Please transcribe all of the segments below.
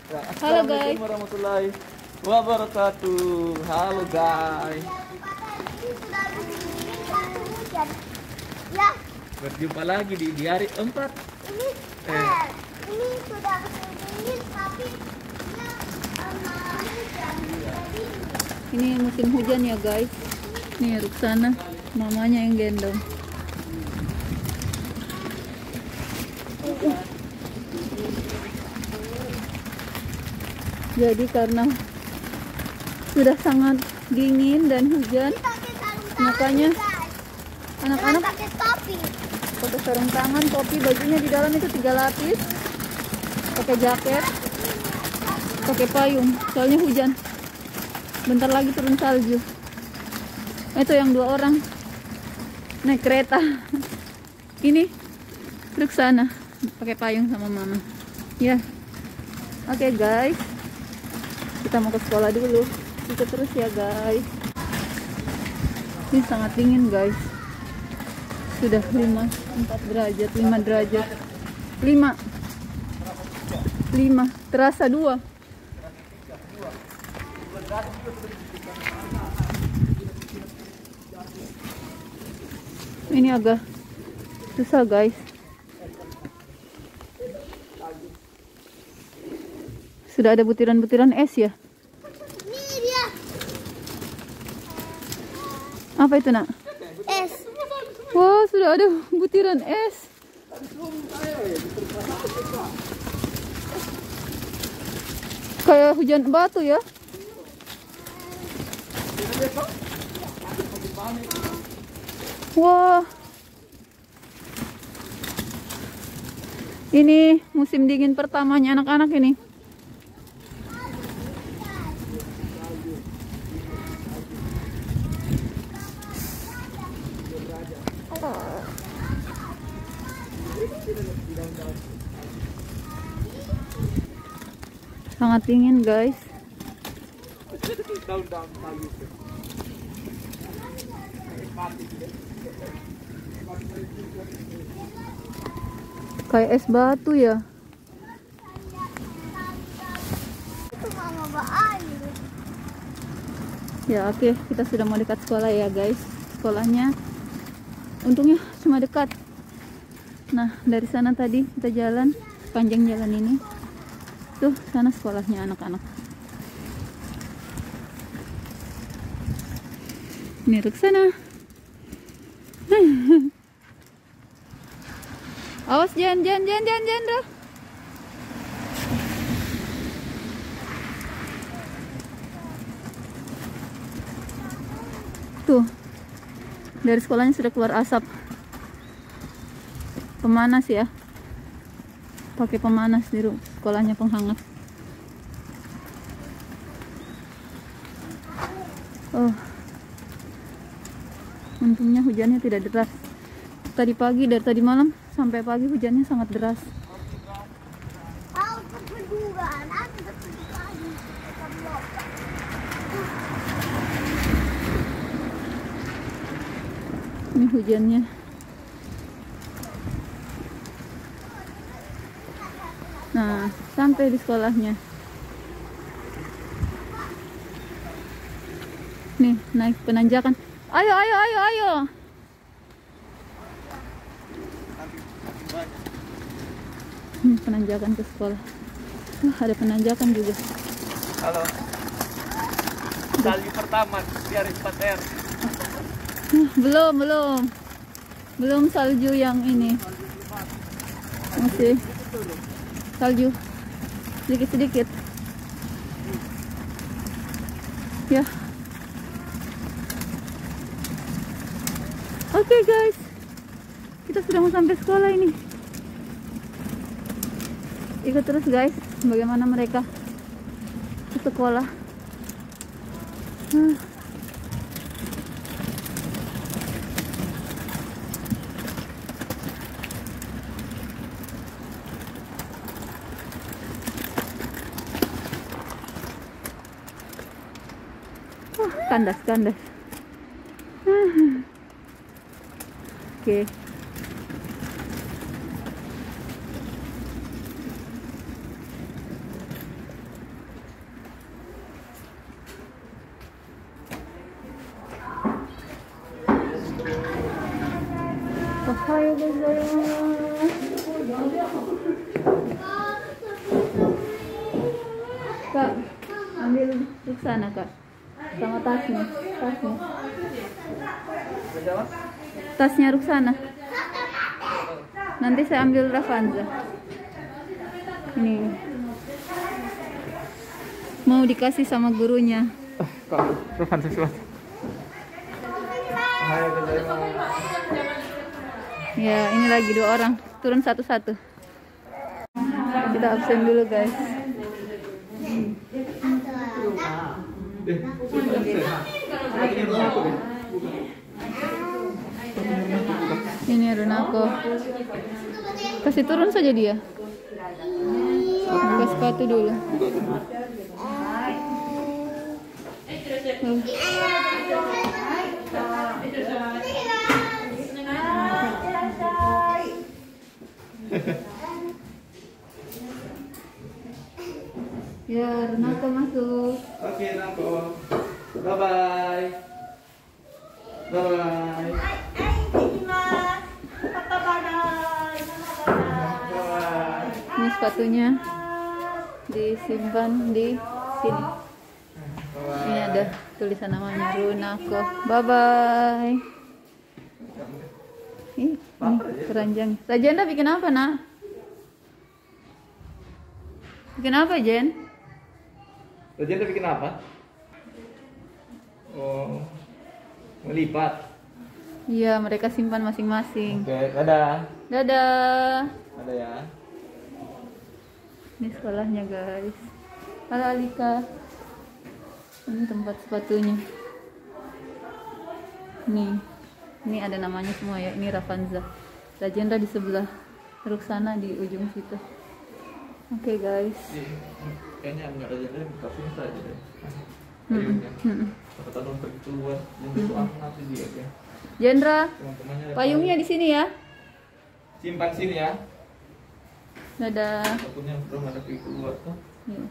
Ya, Halo Assalamualaikum guys. warahmatullahi wabarakatuh. Halo guys. Ini sudah begini satu hujan. Ya, Berjumpa lagi di hari 4. ini ini sudah begini tapi ya malam hujan. Jadi Ini musim hujan ya guys. Nih Ruksana, mamanya yang gendong. Jadi karena sudah sangat dingin dan hujan, pakai sarung tangan. makanya guys. anak-anak Pakai topi. pakai sarung tangan, topi, bajunya di dalam itu 3 lapis, pakai jaket, pakai payung, soalnya hujan. Bentar lagi turun salju. Itu yang 2 orang naik kereta. Ini Ruksana pakai payung sama mama. Ya, oke guys, kita mau ke sekolah dulu. Ikut terus ya guys. Ini sangat dingin guys. Sudah 4 derajat, 5 derajat, 5 terasa 2. Ini agak susah guys. Sudah ada butiran-butiran es ya. Ini dia Apa itu nak? es. Wah, sudah ada butiran es. Kayak hujan batu ya. Wah. Ini musim dingin pertamanya anak-anak ini. Sangat dingin guys. Kayak es batu ya. Itu mama bawa air. Ya oke, kita sudah mau dekat sekolah ya guys. Sekolahnya untungnya cuma dekat. Nah dari sana tadi kita jalan sepanjang jalan ini. Tuh sana sekolahnya anak-anak. Ini Ruksana. Awas jangan Ro. Tuh dari sekolahnya sudah keluar asap pemanas ya, pakai pemanas di sekolahnya, penghangat. Oh, untungnya hujannya tidak deras. Tadi pagi, dari tadi malam sampai pagi hujannya sangat deras. Kau berdua nanti ketemu lagi. Ini hujannya. Nah, sampai di sekolahnya. Nih, naik penanjakan. Ayo. Penanjakan ke sekolah. Wah, ada penanjakan juga. Halo. Salju pertama di hari 4R. Belum salju yang ini. Masih salju sedikit-sedikit. Ya. Oke guys, kita sudah mau sampai sekolah ini. Ikut terus guys, bagaimana mereka ke sekolah. Kandas. Oke. Hayo gozaimasu. Kak, ambil Ruksana kak, sama tasnya. Tasnya Ruksana. Nanti saya ambil Rafanza. Ini mau dikasih sama gurunya. Kok Rafanza sesuatu? Hai, Ya, ini lagi 2 orang, turun satu-satu. Kita absen dulu guys. Ini Runako. Kasih turun saja dia. Buka sepatu dulu. Ya, Runako masuk. Oke, Nako. Bye-bye. Bye-bye. Bye-bye. Ini sepatunya disimpan di sini. Ini ada tulisan namanya Runako. Bye bye. Ini keranjang. Rajanda bikin apa nak? Bikin apa Jen? Rajanda bikin apa? Oh, melipat. Iya, mereka simpan masing-masing. Oke, dadah. Dadah. Ada ya. Ini sekolahnya guys. Halo Alika. Ini tempat sepatunya. Ini ada namanya semua ya. Ini Rafanza. Rajendra di sebelah, Ruksana di ujung situ. Oke guys. Kayaknya enggak Rajanda kasih saja deh. Kata pergi keluar, yang itu nanti dia ya. Jendra, Teman-temannya ada payungnya di sini ya. simpan sini ya. Dadah. Takutnya belum ada pergi keluar tuh. Iya.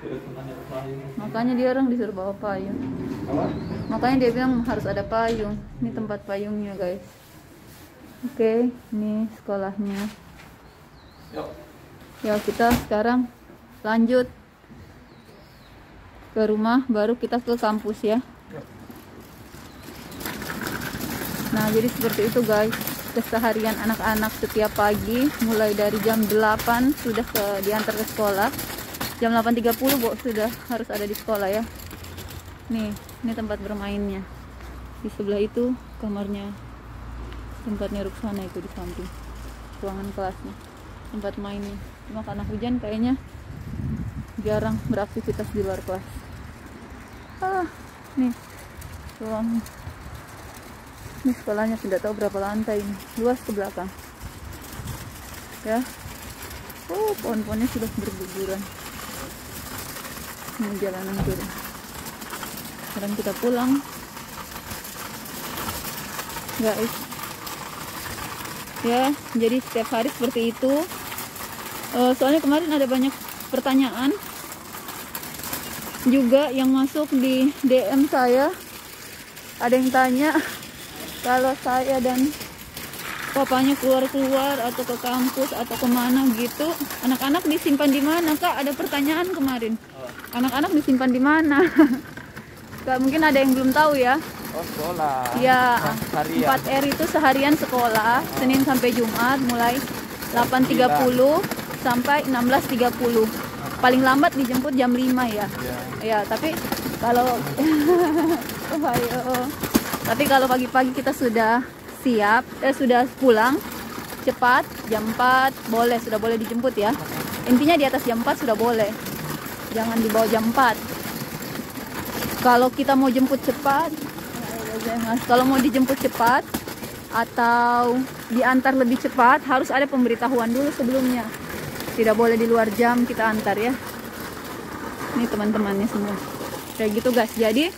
Ada temannya ada payung. Makanya dia orang disuruh bawa payung. Apa? Makanya dia bilang harus ada payung. Ini tempat payungnya guys. Oke, ini sekolahnya. Yuk. Ya kita sekarang lanjut ke rumah, baru kita ke kampus ya. Nah jadi seperti itu guys keseharian anak-anak setiap pagi, mulai dari jam 8 sudah diantar ke sekolah, jam 8.30 sudah harus ada di sekolah ya. Nih, ini tempat bermainnya. Di sebelah itu kamarnya, tempatnya Ruksana itu di samping, ruangan kelasnya, tempat mainnya. Cuma karena hujan kayaknya jarang beraktivitas di luar kelas. Nih ruang. Ini sekolahnya tidak tahu berapa lantai ini, luas ke belakang ya. Pohon-pohonnya sudah berguguran. Ini jalanan turun. Sekarang kita pulang guys ya. Jadi setiap hari seperti itu. Soalnya kemarin ada banyak pertanyaan juga yang masuk di DM saya. Ada yang tanya kalau saya dan papanya keluar-keluar atau ke kampus atau kemana gitu, anak-anak disimpan di mana kak? Ada pertanyaan kemarin. Anak-anak disimpan di mana? Kak, mungkin ada yang belum tahu ya. Oh, sekolah. Ya, Harian. 4R itu seharian sekolah, Senin sampai Jumat, mulai 8.30 sampai 16.30. Paling lambat dijemput jam 5 ya. Ya, tapi kalau tapi kalau pagi-pagi kita sudah siap, sudah pulang cepat, jam 4 sudah boleh dijemput ya. Intinya di atas jam 4 sudah boleh. Jangan di bawah jam 4. Kalau kita mau jemput cepat, kalau mau dijemput cepat atau diantar lebih cepat, harus ada pemberitahuan dulu sebelumnya. Tidak boleh di luar jam kita antar ya. Ini teman-temannya semua. Kayak gitu guys. Jadi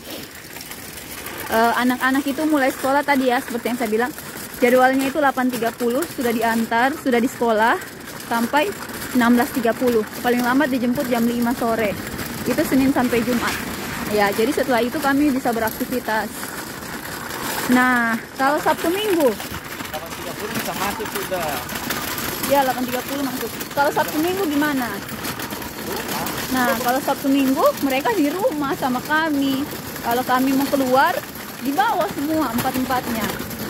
anak-anak itu mulai sekolah tadi ya, seperti yang saya bilang. Jadwalnya itu 8.30 sudah diantar, sudah di sekolah sampai 16.30. Paling lambat dijemput jam 5 sore. Itu Senin sampai Jumat. Ya, jadi setelah itu kami bisa beraktivitas. Nah, kalau Sabtu Minggu 30 bisa masuk sudah. Ya 8.30 masuk. Kalau Sabtu Minggu gimana? Nah kalau Sabtu Minggu mereka di rumah sama kami. Kalau kami mau keluar dibawa semua empat-empatnya.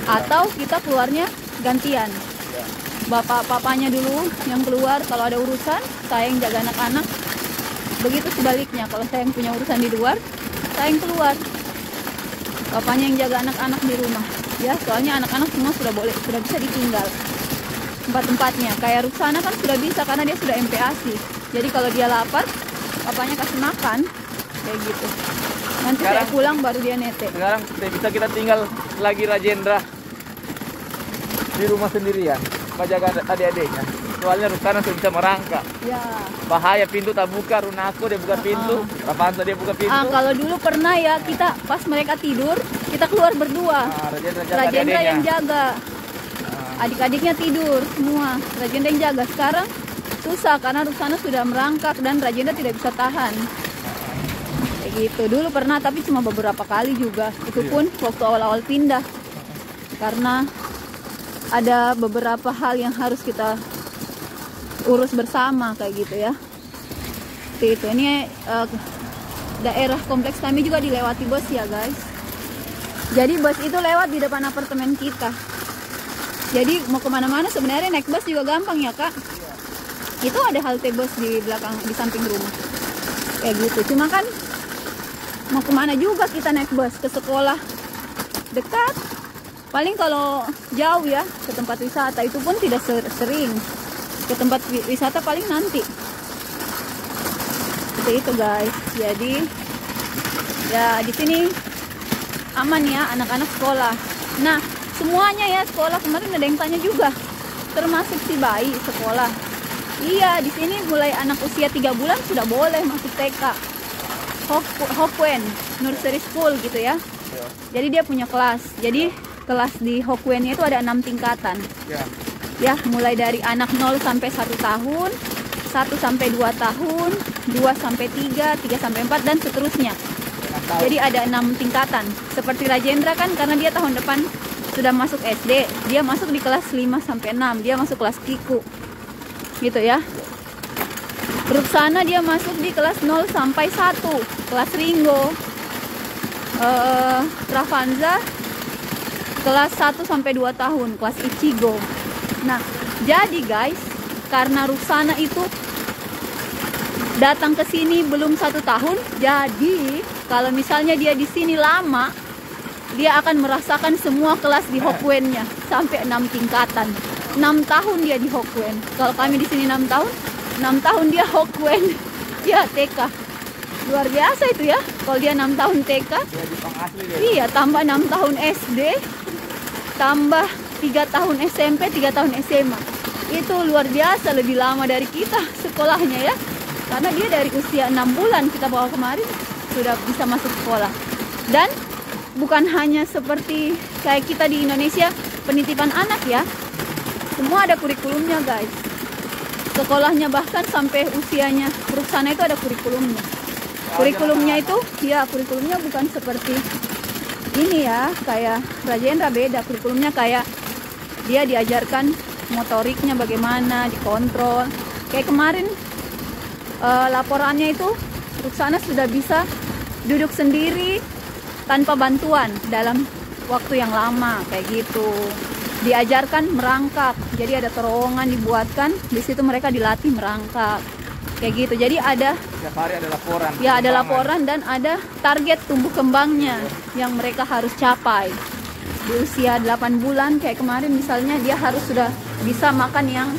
Atau kita keluarnya gantian. Bapak-papanya dulu yang keluar kalau ada urusan, saya yang jaga anak-anak. Begitu sebaliknya, kalau saya yang punya urusan di luar, saya yang keluar. Bapaknya yang jaga anak-anak di rumah. Ya, soalnya anak-anak semua sudah bisa ditinggal. Tempat-tempatnya, kayak Ruksana kan sudah bisa karena dia sudah MPASI. Jadi kalau dia lapar, bapaknya kasih makan, kayak gitu. Nanti saya pulang baru dia nete. Sekarang bisa kita tinggal lagi Rajendra di rumah sendirian, jaga adik-adiknya. Soalnya Ruksana sudah bisa merangkak. Ya. Bahaya pintu tak buka, Runako dia buka pintu, Ravansa dia buka pintu. Kalau dulu pernah ya kita pas mereka tidur, kita keluar berdua. Rajendra yang jaga. Adik-adiknya tidur semua. Rajendra yang jaga. Sekarang susah karena Ruksana sudah merangkak dan Rajendra tidak bisa tahan. Kayak gitu. Dulu pernah tapi cuma beberapa kali juga. Itu pun waktu awal-awal pindah. Karena ada beberapa hal yang harus kita urus bersama kayak gitu ya. Seperti itu. Ini daerah kompleks kami juga dilewati bus ya guys. Jadi bus itu lewat di depan apartemen kita. Jadi mau kemana-mana sebenarnya naik bus juga gampang ya kak. Itu ada halte bus di belakang, di samping rumah. Kayak gitu. Cuma kan mau kemana juga kita naik bus, ke sekolah dekat. Paling kalau jauh ya ke tempat wisata itu pun tidak sering. Ke tempat wisata paling nanti. Seperti itu guys. Jadi ya di sini aman ya anak-anak sekolah. Nah semuanya ya sekolah, kemarin ada yang tanya juga, termasuk si bayi sekolah. Iya di sini mulai anak usia 3 bulan sudah boleh masuk TK. Hokuen Nursery School gitu ya. Jadi dia punya kelas. Jadi kelas di Hokuennya itu ada 6 tingkatan. Ya, mulai dari anak 0 sampai 1 tahun, 1 sampai 2 tahun, 2 sampai 3, 3 sampai 4 dan seterusnya. Jadi ada 6 tingkatan. Seperti Rajendra kan karena dia tahun depan sudah masuk SD, dia masuk di kelas 5 sampai 6, dia masuk kelas Kiku. Gitu ya. Ruksana dia masuk di kelas 0 sampai 1, kelas Ringo. Ravansa kelas 1 sampai 2 tahun, kelas Ichigo. Nah, jadi guys, karena Ruksana itu datang ke sini belum 1 tahun, jadi kalau misalnya dia di sini lama, dia akan merasakan semua kelas di Hokuennya sampai 6 tingkatan. 6 tahun dia di Hokuen. Kalau kami di sini 6 tahun, 6 tahun dia Hokuen. Ya, TK. Luar biasa itu ya. Kalau dia 6 tahun TK, iya, tambah 6 tahun SD, tambah 3 tahun SMP, 3 tahun SMA. Itu luar biasa, lebih lama dari kita sekolahnya ya. Karena dia dari usia 6 bulan kita bawa kemarin sudah bisa masuk sekolah. Dan bukan hanya seperti kayak kita di Indonesia penitipan anak ya. Semua ada kurikulumnya guys. Sekolahnya bahkan sampai usianya Ruksana itu ada kurikulumnya. Kurikulumnya itu ya kurikulumnya bukan seperti ini ya, kayak Rajendra beda. Kurikulumnya kayak dia diajarkan motoriknya bagaimana, dikontrol. Kayak kemarin laporannya itu Ruksana sudah bisa duduk sendiri tanpa bantuan dalam waktu yang lama kayak gitu. Diajarkan merangkak. Jadi ada terowongan dibuatkan, di situ mereka dilatih merangkak. Kayak gitu. Jadi ada setiap hari ada laporan. Ya, ada laporan dan ada target tumbuh kembangnya yang mereka harus capai. Di usia 8 bulan kayak kemarin misalnya dia harus sudah bisa makan yang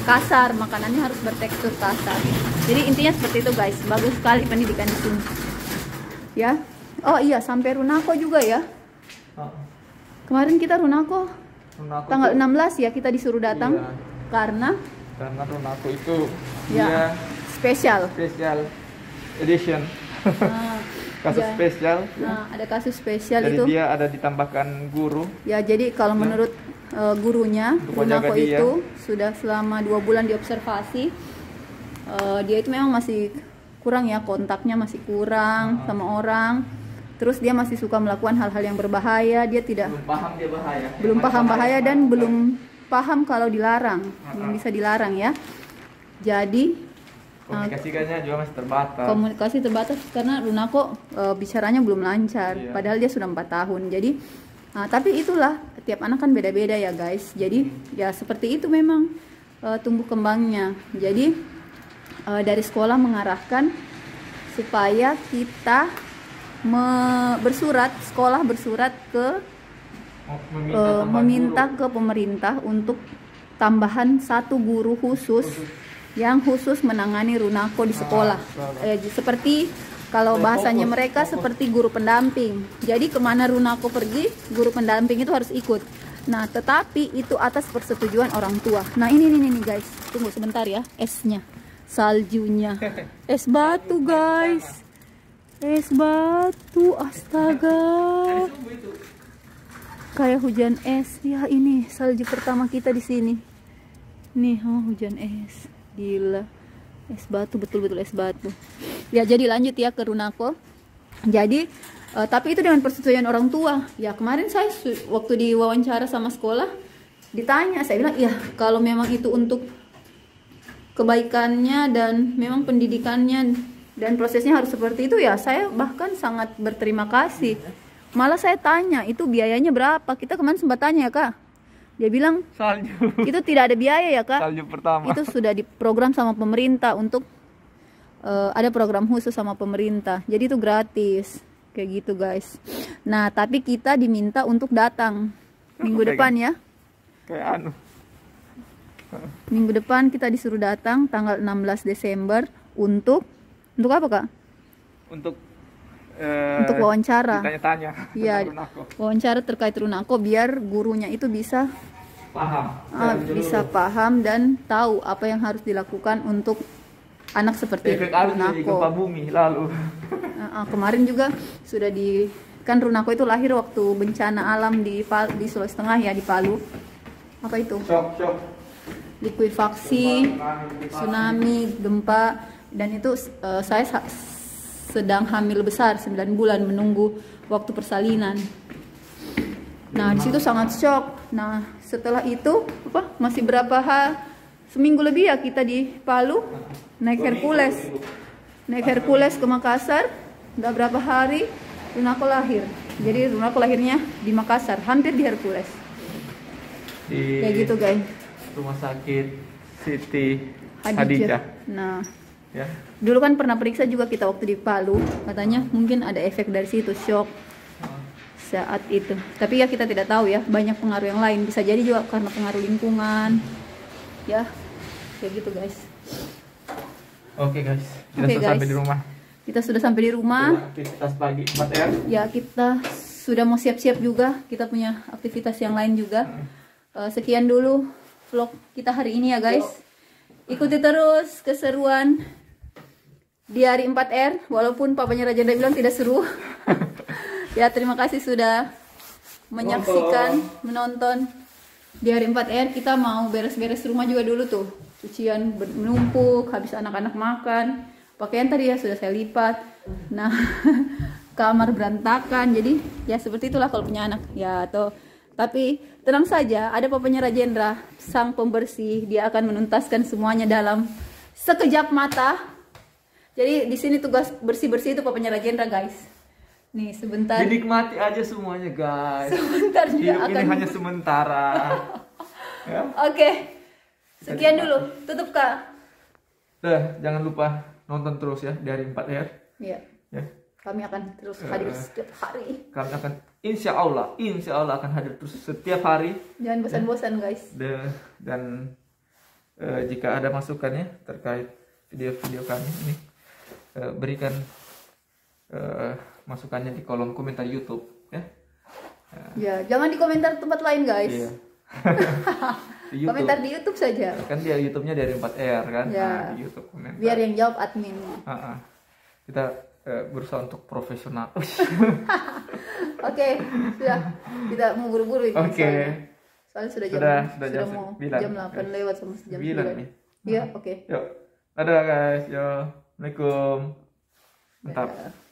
kasar, makanannya harus bertekstur kasar. Jadi intinya seperti itu guys. Bagus sekali pendidikan di sini. Ya. Oh iya, sampai Runako juga ya. Kemarin kita Runako tanggal 16 ya kita disuruh datang. Iya. Karena Runako itu ya, dia spesial edition. Kasus ya. spesial. Nah, ada kasus spesial Jadi itu. dia ada ditambahkan guru. Ya, jadi kalau menurut gurunya, Runako dia. itu sudah selama 2 bulan diobservasi. Dia itu memang masih kurang ya, kontaknya masih kurang sama orang. Terus dia masih suka melakukan hal-hal yang berbahaya. Dia tidak Belum paham dia bahaya. belum paham bahaya dan belum paham kalau dilarang, belum bisa dilarang ya. Jadi komunikasikannya juga masih terbatas. komunikasi terbatas karena Runako bicaranya belum lancar. Iya. Padahal dia sudah 4 tahun. Jadi tapi itulah, tiap anak kan beda-beda ya guys. Jadi ya seperti itu memang tumbuh kembangnya. Jadi dari sekolah mengarahkan supaya kita sekolah bersurat ke meminta ke pemerintah untuk tambahan 1 guru khusus yang khusus menangani Runako di sekolah. Seperti kalau bahasanya mereka seperti guru pendamping. Jadi kemana Runako pergi, guru pendamping itu harus ikut. Nah, tetapi itu atas persetujuan orang tua. Nah, ini guys. Tunggu sebentar ya, esnya. Saljunya. Es batu, guys. Es batu, astaga. Kayak hujan es. Ya, ini salju pertama kita di sini. Nih, hujan es. Gila. Es batu, betul-betul es batu. Ya, jadi lanjut ya ke Runako. Jadi tapi itu dengan persetujuan orang tua. Ya, kemarin saya waktu diwawancara sama sekolah ditanya, saya bilang, "Ya, kalau memang itu untuk kebaikannya dan memang pendidikannya dan prosesnya harus seperti itu, ya saya bahkan sangat berterima kasih." Malah saya tanya, "Itu biayanya berapa?" Kita kemarin sempat tanya ya, Kak. Dia bilang, Salju. "Itu tidak ada biaya ya, Kak. Salju pertama. Itu sudah diprogram sama pemerintah untuk ada program khusus sama pemerintah. Jadi itu gratis." Kayak gitu, guys. Nah, tapi kita diminta untuk datang minggu depan ya. Kayak Minggu depan kita disuruh datang tanggal 16 Desember untuk apa, Kak? Untuk wawancara. Ditanya-tanya. Iya, tentang Runako. wawancara terkait Runako biar gurunya itu bisa Paham. dan tahu apa yang harus dilakukan untuk anak seperti Efek alus jadi gempa Runako. bumi lalu. Kemarin juga sudah kan Runako itu lahir waktu bencana alam di Sulawesi Tengah ya, di Palu. Apa itu? Shock. Likuifaksi, tsunami, gempa, dan itu saya sedang hamil besar 9 bulan menunggu waktu persalinan. Nah, di situ sangat shock. Nah, setelah itu masih seminggu lebih ya kita di Palu naik Hercules ke Makassar. Udah berapa hari Runako lahir. Jadi Runako lahirnya di Makassar, hampir di Hercules. Kayak gitu, guys. Rumah sakit Siti Hadijah. Hadijah. Nah, Ya. dulu kan pernah periksa juga kita waktu di Palu. Katanya mungkin ada efek dari situ, shock saat itu. Tapi ya kita tidak tahu ya, banyak pengaruh yang lain. Bisa jadi juga karena pengaruh lingkungan. Ya, kayak gitu, guys. Oke, guys. Kita Oke, sudah guys. sampai di rumah. Kita sudah sampai di rumah. Aktivitas pagi 4R. Ya, kita sudah mau siap-siap juga. Kita punya aktivitas yang lain juga. Sekian dulu vlog kita hari ini ya, guys. Ikuti terus keseruan di hari 4R. Walaupun papanya Rajendra bilang tidak seru. Ya, terima kasih sudah menyaksikan, menonton di hari 4R. Kita mau beres-beres rumah juga dulu tuh. Cucian menumpuk, habis anak-anak makan. Pakaian tadi ya sudah saya lipat. Nah, kamar berantakan. Jadi ya seperti itulah kalau punya anak. Ya, tapi tenang saja, ada papanya Rajendra, sang pembersih. Dia akan menuntaskan semuanya dalam sekejap mata. Jadi di sini tugas bersih-bersih itu papanya Rajendra, guys. Nih, sebentar. Dinikmati aja semuanya, guys. Sebentar dia Hidup akan. ini hanya sementara. Ya. Oke. Sekian dulu. Tutup, Kak. Jangan lupa nonton terus ya dari 4R. Iya. Ya. Kami akan terus hadir setiap hari. Kami akan insya Allah akan hadir terus setiap hari. Jangan bosan-bosan, guys. Dan jika ada masukannya terkait video-video kami ini, berikan masukannya di kolom komentar YouTube ya. Ya, jangan di komentar tempat lain, guys. Iya. Di YouTube. Komentar di YouTube saja. Kan dia YouTube-nya dari 4R kan. Ya. Nah, di YouTube komentar. Biar yang jawab admin. Kita berusaha untuk profesional. Oke, sudah. Tidak mau buru-buru ini. Oke. Soalnya sudah jam mau 9. jam 8 lewat sama jam 9 nih. Iya, oke. Yuk. Dadah guys. Yo. Assalamualaikum. Mantap. Dadah.